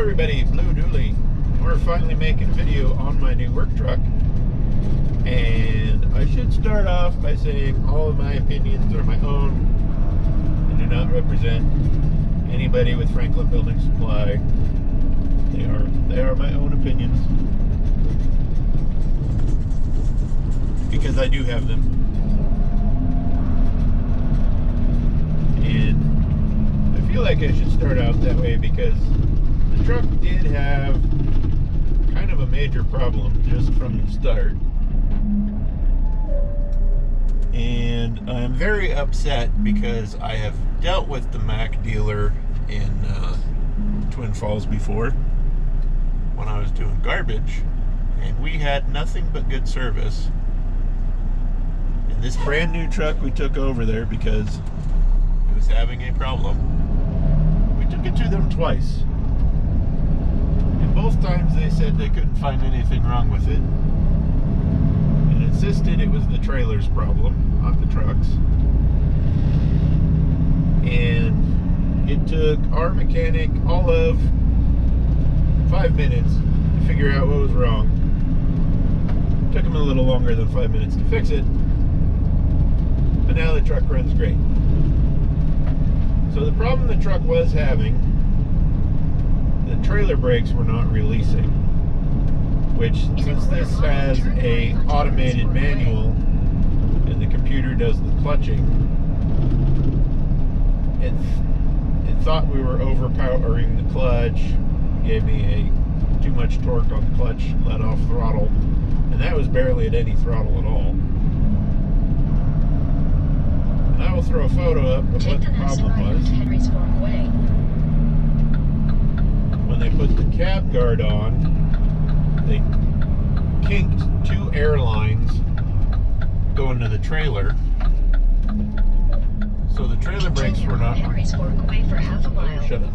everybody, Blue Dooley. We're finally making a video on my new work truck. And I should start off by saying all of my opinions are my own and do not represent anybody with Franklin Building Supply. They are my own opinions. Because I do have them. And I feel like I should start out that way because the truck did have kind of a major problem just from the start. And I'm very upset because I have dealt with the Mack dealer in Twin Falls before when I was doing garbage, and we had nothing but good service. And this brand new truck we took over there because it was having a problem. We took it to them twice. And both times they said they couldn't find anything wrong with it. And insisted it was the trailer's problem, not the truck's. And it took our mechanic all of 5 minutes to figure out what was wrong. Took him a little longer than 5 minutes to fix it. But now the truck runs great. So the problem the truck was having, the trailer brakes were not releasing, which since this has a automated manual and the computer does the clutching, it thought we were overpowering the clutch, gave me too much torque on the clutch, let off throttle, and that was barely at any throttle at all. And I will throw a photo up of what the problem was. When they put the cab guard on, they kinked two air lines going to the trailer. So the trailer brakes were not... Shut up.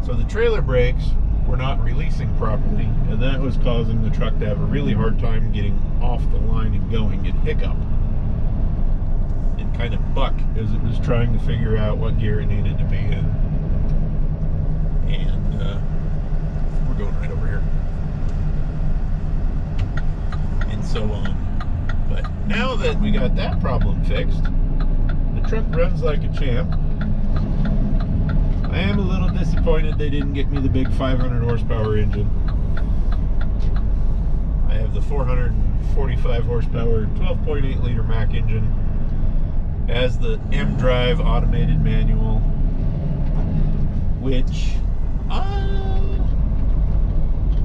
So the trailer brakes were not releasing properly, and that was causing the truck to have a really hard time getting off the line and going, and hiccup. And kind of buck as it was trying to figure out what gear it needed to be in. And we're going right over here. And so on. But now that we got that problem fixed, the truck runs like a champ. I am a little disappointed they didn't get me the big 500 horsepower engine. I have the 445 horsepower 12.8 liter Mack engine. Has the M-Drive automated manual, which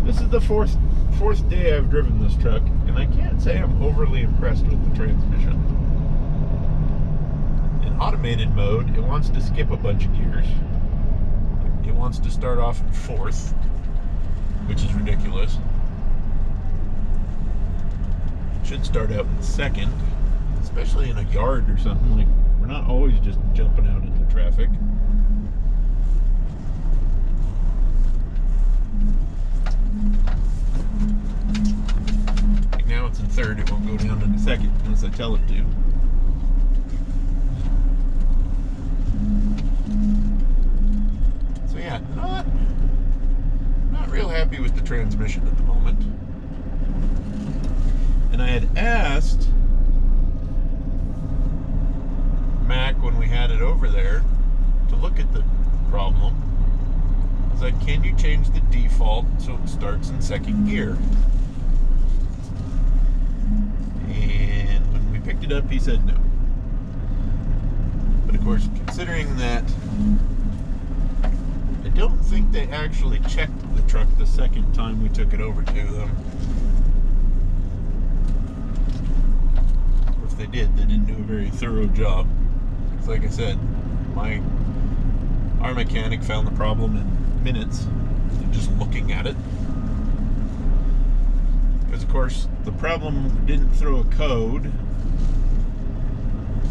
this is the fourth day I've driven this truck, and I can't say I'm overly impressed with the transmission. In automated mode, it wants to skip a bunch of gears. It wants to start off in fourth, which is ridiculous. It should start out in second, especially in a yard or something. Like, we're not always just jumping out into traffic. Like now it's in third, it won't go down into second unless I tell it to. So yeah, not real happy with the transmission at the moment. And I had asked Mack when we had it over there to look at the problem. I was like, can you change the default so it starts in second gear? And when we picked it up, he said no. But of course, considering that I don't think they actually checked the truck the second time we took it over to them. Or if they did, they didn't do a very thorough job. Because like I said, our mechanic found the problem in minutes of just looking at it. Because of course, the problem didn't throw a code.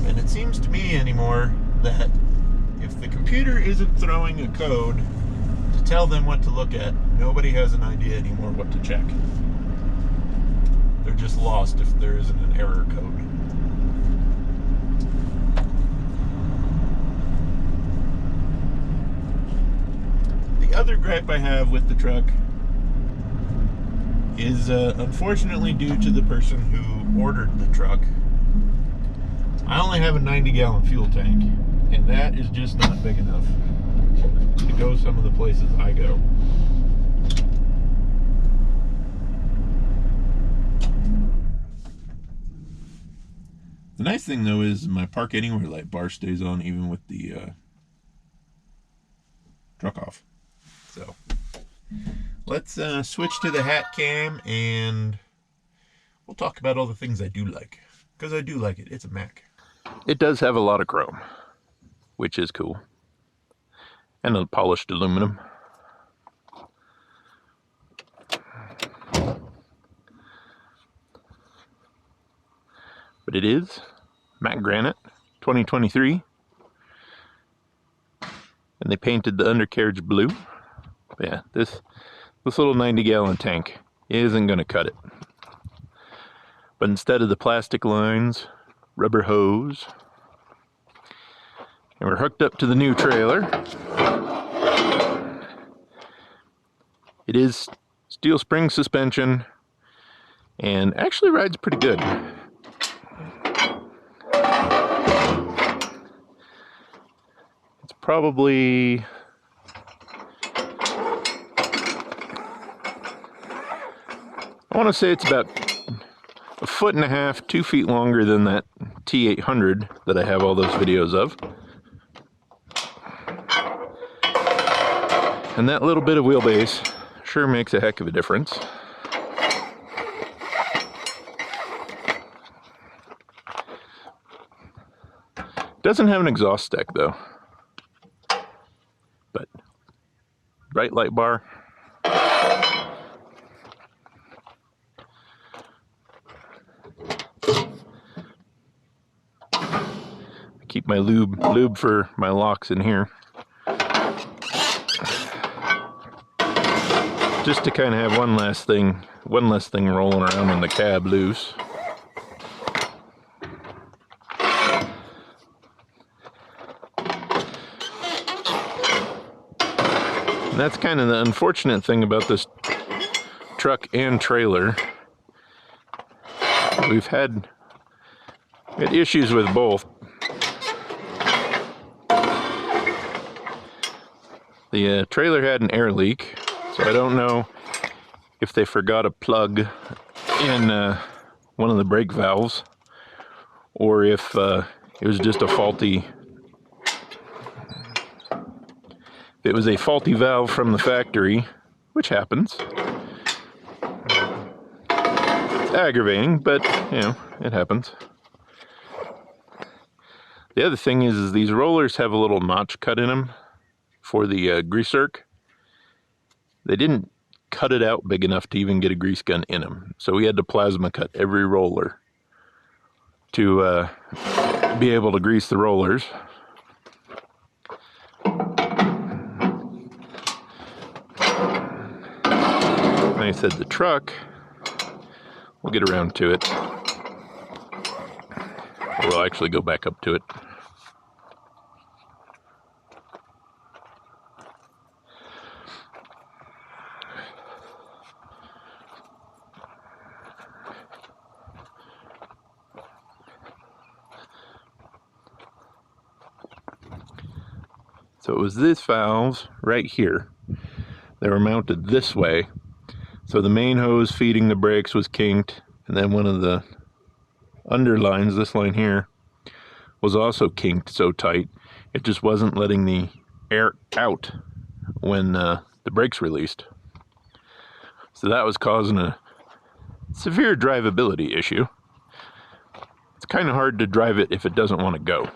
And it seems to me anymore that if the computer isn't throwing a code to tell them what to look at, nobody has an idea anymore what to check. They're just lost if there isn't an error code. other gripe I have with the truck is unfortunately due to the person who ordered the truck. I only have a 90-gallon fuel tank, and that is just not big enough to go some of the places I go. The nice thing though is my park anywhere light bar stays on even with the truck off. So let's switch to the hat cam and we'll talk about all the things I do like, because I do like it. It's a Mack. It does have a lot of chrome, which is cool, and a polished aluminum. But it is Mack Granite 2023, and they painted the undercarriage blue. But yeah, this little 90-gallon tank isn't going to cut it. But instead of the plastic lines, rubber hose, and we're hooked up to the new trailer. It is steel spring suspension and actually rides pretty good. It's probably I want to say it's about 1.5 feet, 2 feet longer than that T800 that I have all those videos of. And that little bit of wheelbase sure makes a heck of a difference. Doesn't have an exhaust deck though. But bright light bar. Keep my lube for my locks in here. Just to kind of have one less thing rolling around in the cab loose. And that's kind of the unfortunate thing about this truck and trailer. We've had issues with both. The trailer had an air leak, so I don't know if they forgot a plug in one of the brake valves, or if it was just a faulty. If it was a faulty valve from the factory, which happens. It's aggravating, but you know, it happens. The other thing is these rollers have a little notch cut in them for the grease zerk. They didn't cut it out big enough to even get a grease gun in them, so we had to plasma cut every roller to be able to grease the rollers. Like I said, the truck, we'll get around to it. We'll actually go back up to it. So it was these valves right here. They were mounted this way. So the main hose feeding the brakes was kinked, and then one of the underlines, this line here, was also kinked so tight it just wasn't letting the air out when the brakes released. So that was causing a severe drivability issue. It's kind of hard to drive it if it doesn't want to go.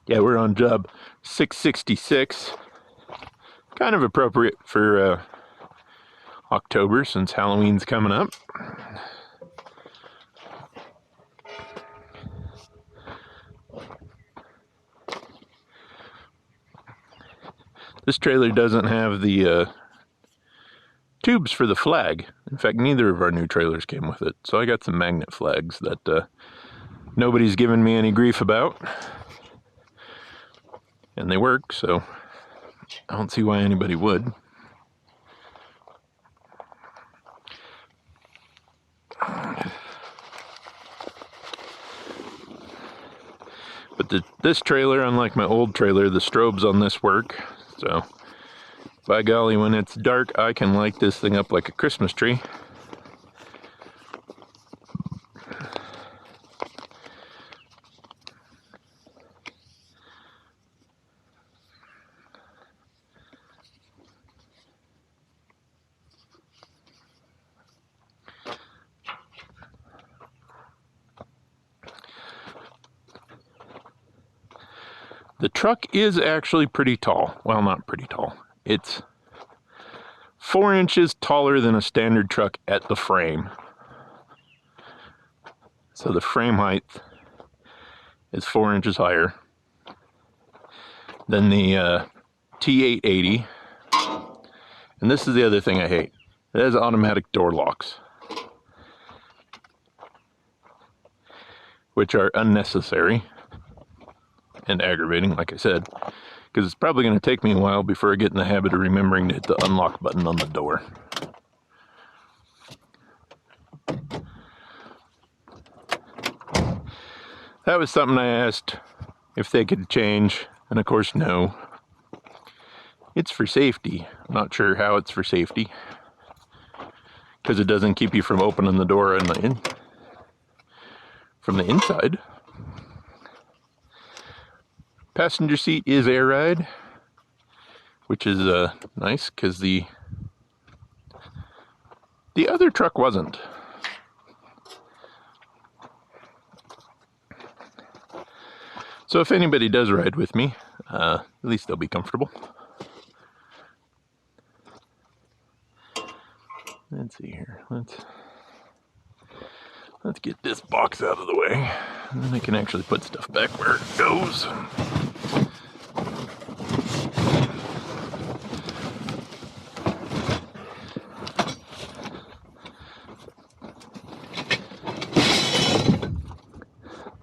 Yeah, we're on job 666. Kind of appropriate for October since Halloween's coming up. This trailer doesn't have the tubes for the flag. In fact, neither of our new trailers came with it. So I got some magnet flags that nobody's given me any grief about. And they work, so I don't see why anybody would. But this trailer, unlike my old trailer, the strobes on this work. So, by golly, when it's dark, I can light this thing up like a Christmas tree. The truck is actually pretty tall. Well, not pretty tall. It's 4 inches taller than a standard truck at the frame. So the frame height is 4 inches higher than the T880. And this is the other thing I hate. It has automatic door locks, which are unnecessary and aggravating, like I said, because it's probably going to take me a while before I get in the habit of remembering to hit the unlock button on the door. That was something I asked if they could change, and of course no. It's for safety. I'm not sure how it's for safety, because it doesn't keep you from opening the door from the inside. Passenger seat is air ride, which is nice, because the other truck wasn't. So if anybody does ride with me, at least they'll be comfortable. Let's see here. Let's get this box out of the way, and then I can actually put stuff back where it goes.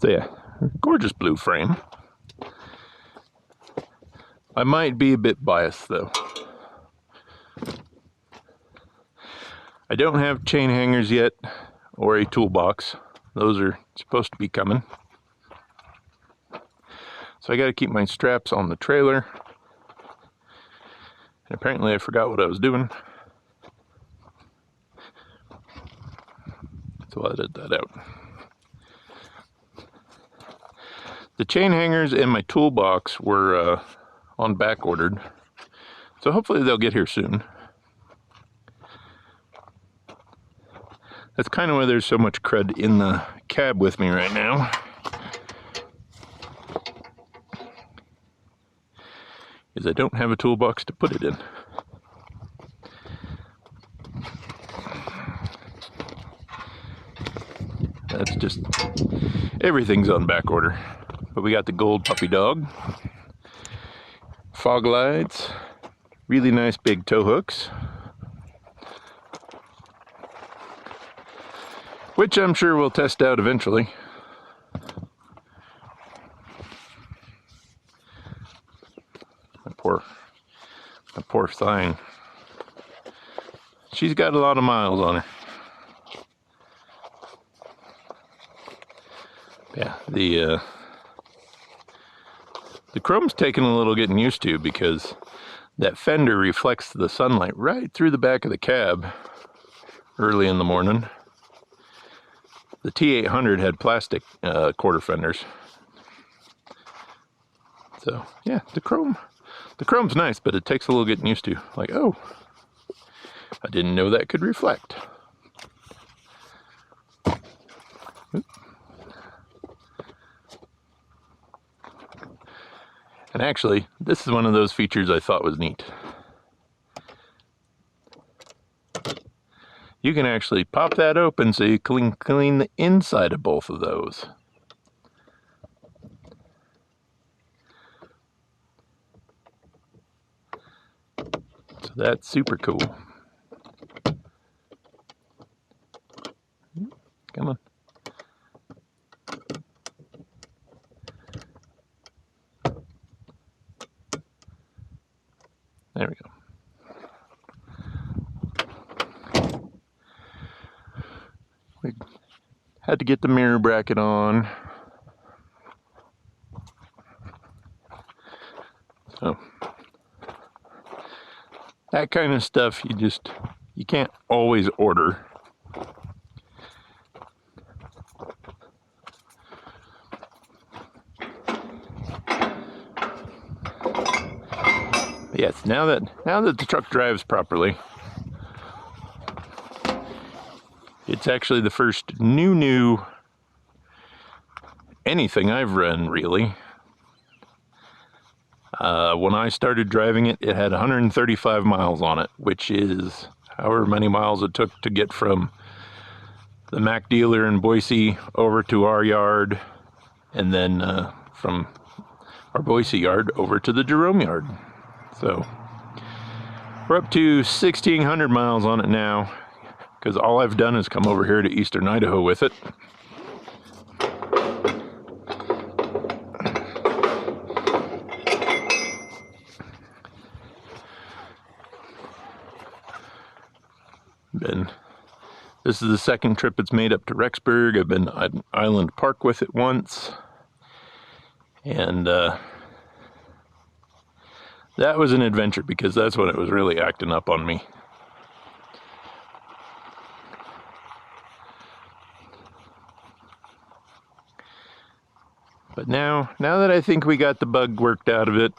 So yeah, gorgeous blue frame. I might be a bit biased though. I don't have chain hangers yet, or a toolbox. Those are supposed to be coming. So I got to keep my straps on the trailer. And apparently I forgot what I was doing. So I'll edit that out. The chain hangers and my toolbox were on back ordered. So hopefully they'll get here soon. That's kind of why there's so much crud in the cab with me right now. Is I don't have a toolbox to put it in. That's just, everything's on back order. But we got the gold puppy dog, fog lights, really nice big tow hooks, which I'm sure we'll test out eventually. My poor thing. She's got a lot of miles on her. Yeah, the chrome's taking a little getting used to, because that fender reflects the sunlight right through the back of the cab early in the morning. The T800 had plastic quarter fenders. So yeah, the chrome's nice, but it takes a little getting used to. Like, oh, I didn't know that could reflect. Oop. And actually, this is one of those features I thought was neat. You can actually pop that open so you can clean the inside of both of those. So that's super cool. Come on. There we go. We had to get the mirror bracket on. So that kind of stuff you can't always order. Yes, now that the truck drives properly, it's actually the first new anything I've run, really. When I started driving it, it had 135 miles on it, which is however many miles it took to get from the Mack dealer in Boise over to our yard, and then from our Boise yard over to the Jerome yard. So we're up to 1,600 miles on it now, because all I've done is come over here to eastern Idaho with it. This is the second trip it's made up to Rexburg. I've been to Island Park with it once. And that was an adventure, because that's when it was really acting up on me. But now that I think we got the bug worked out of it,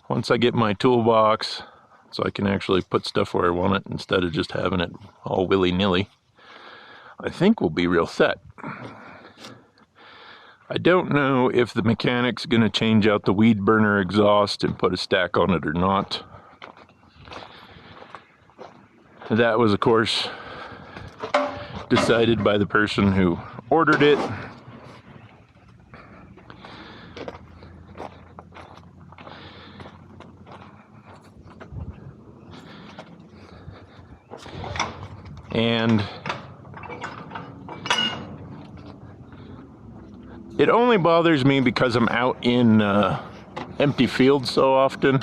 once I get my toolbox, so I can actually put stuff where I want it instead of just having it all willy-nilly, I think we'll be real set. I don't know if the mechanic's going to change out the weed burner exhaust and put a stack on it or not. That was, of course, decided by the person who ordered it. And it only bothers me because I'm out in empty fields so often.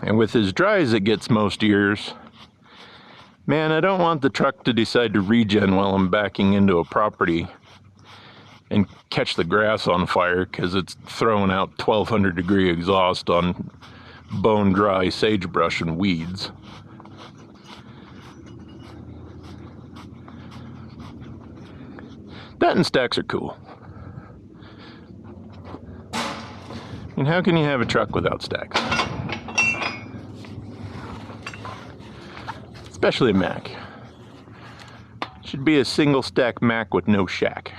And with as dry as it gets most years, man, I don't want the truck to decide to regen while I'm backing into a property and catch the grass on fire because it's throwing out 1,200 degree exhaust on bone dry sagebrush and weeds. That and stacks are cool. I mean, how can you have a truck without stacks? Especially a Mack. Should be a single stack Mack with no shack.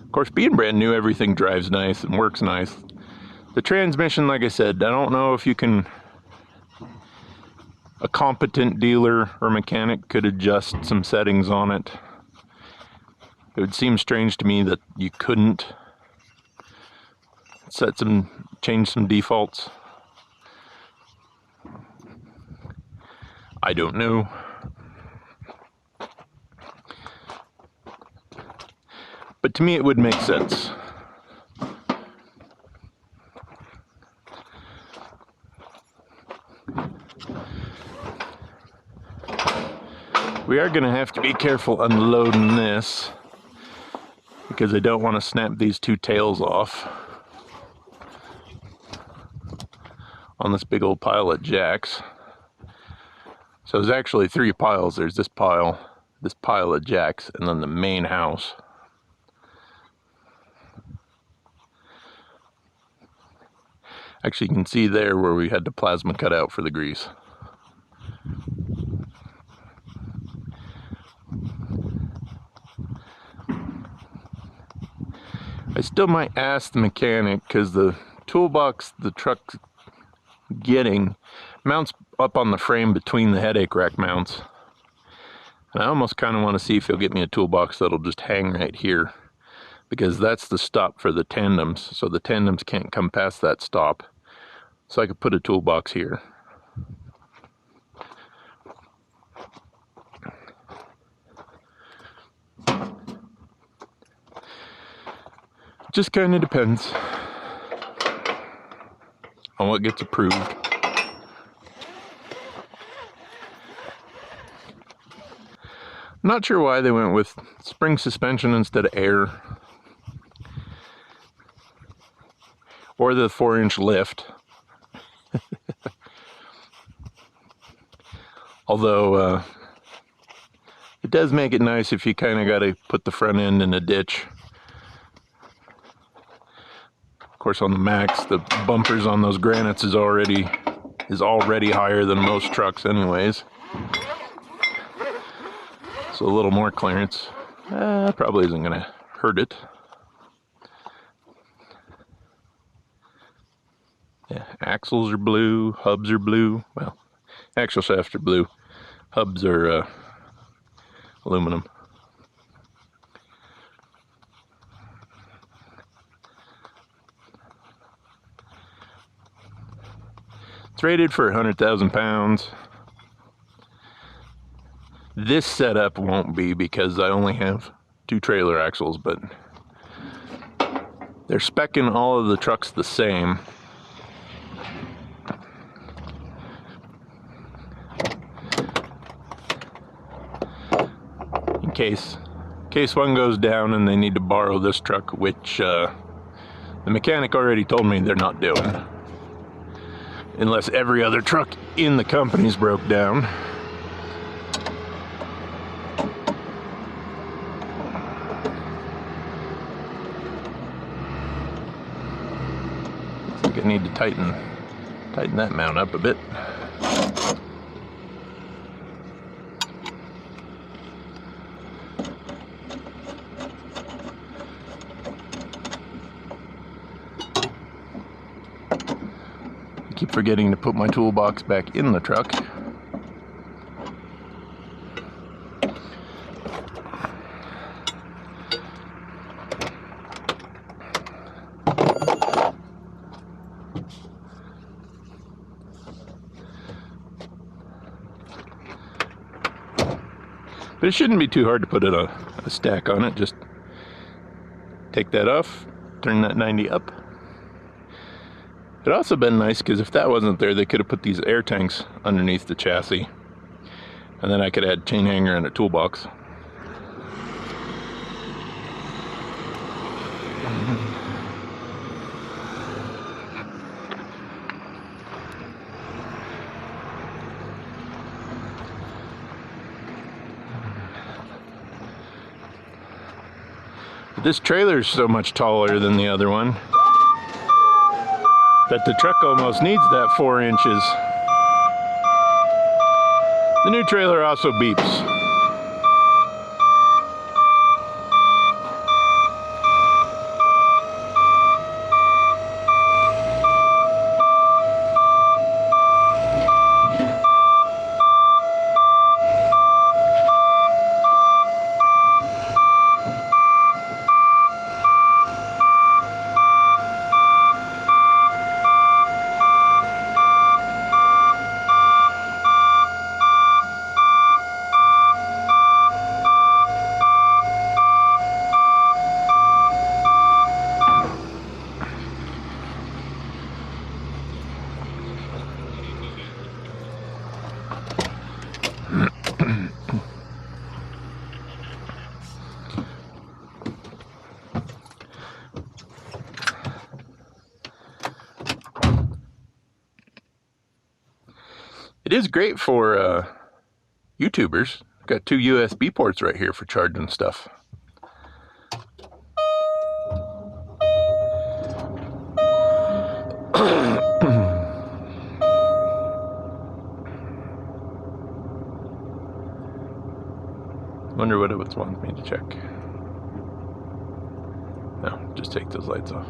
Of course, being brand new, everything drives nice and works nice. The transmission, like I said, I don't know if you can... A competent dealer or mechanic could adjust some settings on it. It would seem strange to me that you couldn't change some defaults. I don't know. But to me it would make sense. We are going to have to be careful unloading this because I don't want to snap these two tails off on this big old pile of jacks. So there's actually three piles. There's this pile of jacks, and then the main house. Actually, you can see there where we had the plasma cut out for the grease. I still might ask the mechanic, because the toolbox the truck's getting mounts up on the frame between the headache rack mounts. And I almost kind of want to see if he'll get me a toolbox that'll just hang right here, because that's the stop for the tandems, so the tandems can't come past that stop. So I could put a toolbox here. Just kind of depends on what gets approved. I'm not sure why they went with spring suspension instead of air. Or the 4-inch lift. Although, it does make it nice if you kind of got to put the front end in a ditch. Of course, on the Macks, the bumpers on those Granites is already higher than most trucks anyways. So a little more clearance probably isn't going to hurt it. Yeah, axles are blue, hubs are blue. Well, axle shafts are blue, hubs are aluminum. It's rated for 100,000 pounds. This setup won't be because I only have 2 trailer axles, but they're speccing all of the trucks the same. In case one goes down and they need to borrow this truck, which the mechanic already told me they're not doing. Unless every other truck in the company's broke down. I think I need to tighten that mount up a bit. I keep forgetting to put my toolbox back in the truck. But it shouldn't be too hard to put a stack on it. Just take that off, turn that 90 up. It'd also been nice because if that wasn't there, they could have put these air tanks underneath the chassis. And then I could add chain hanger and a toolbox. But this trailer is so much taller than the other one that the truck almost needs that 4 inches. The new trailer also beeps. It is great for YouTubers. Got 2 USB ports right here for charging stuff. Wonder what it wants me to check. No, just take those lights off.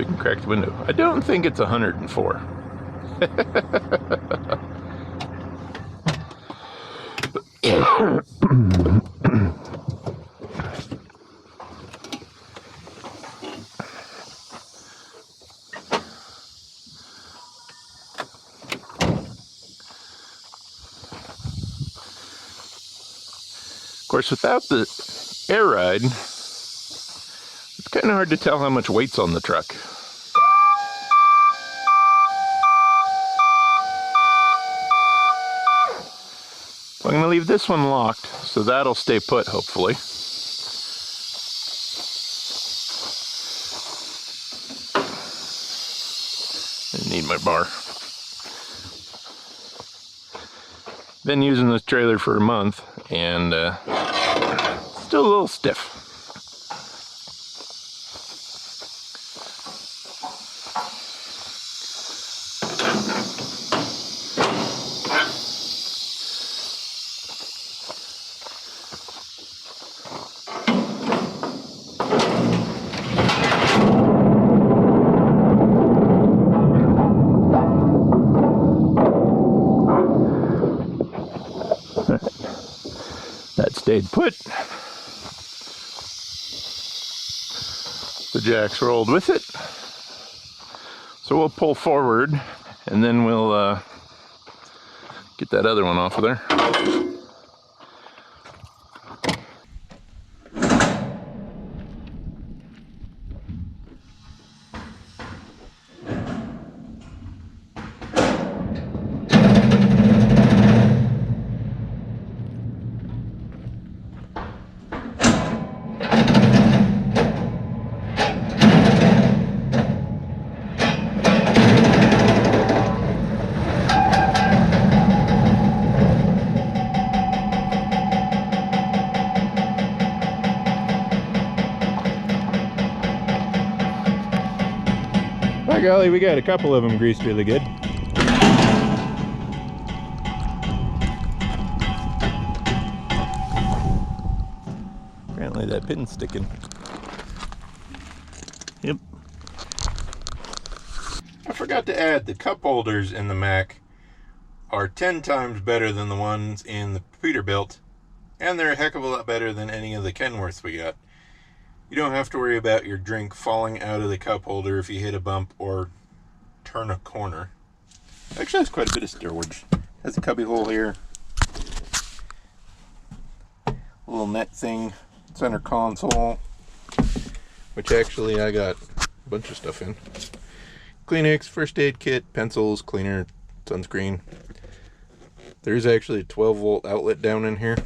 we can crack the window. I don't think it's 104. Of course, without the air ride, it's kind of hard to tell how much weight's on the truck. So I'm going to leave this one locked, so that'll stay put, hopefully. I need my bar. Been using this trailer for a month, and still a little stiff. That stayed put. The jacks rolled with it. So we'll pull forward and then we'll get that other one off of there. By golly, we got a couple of them greased really good. Apparently that pin's sticking. Yep. I forgot to add, the cup holders in the Mack are 10 times better than the ones in the Peterbilt, and they're a heck of a lot better than any of the Kenworths we got. You don't have to worry about your drink falling out of the cup holder if you hit a bump or turn a corner. Actually, has quite a bit of storage. Has a cubby hole here. A little net thing. Center console. Which actually I got a bunch of stuff in. Kleenex, first aid kit, pencils, cleaner, sunscreen. There's actually a 12-volt outlet down in here.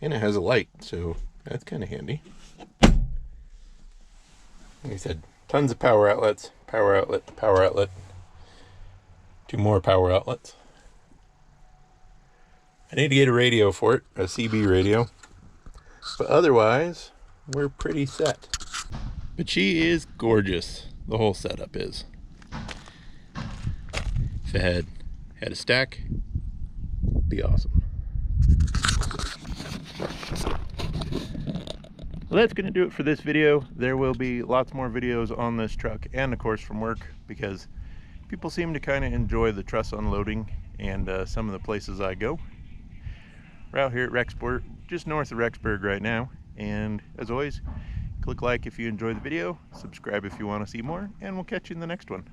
And it has a light, so that's kind of handy. Like I said, tons of power outlets, power outlet, power outlet. 2 more power outlets. I need to get a radio for it, a CB radio. But otherwise, we're pretty set. But she is gorgeous. The whole setup is. If it had a stack, it'd be awesome. Well, that's going to do it for this video. There will be lots more videos on this truck and of course from work, because people seem to kind of enjoy the truss unloading and some of the places I go. We're out here at Rexport, just north of Rexburg right now, and as always, click like if you enjoyed the video, subscribe if you want to see more, and we'll catch you in the next one.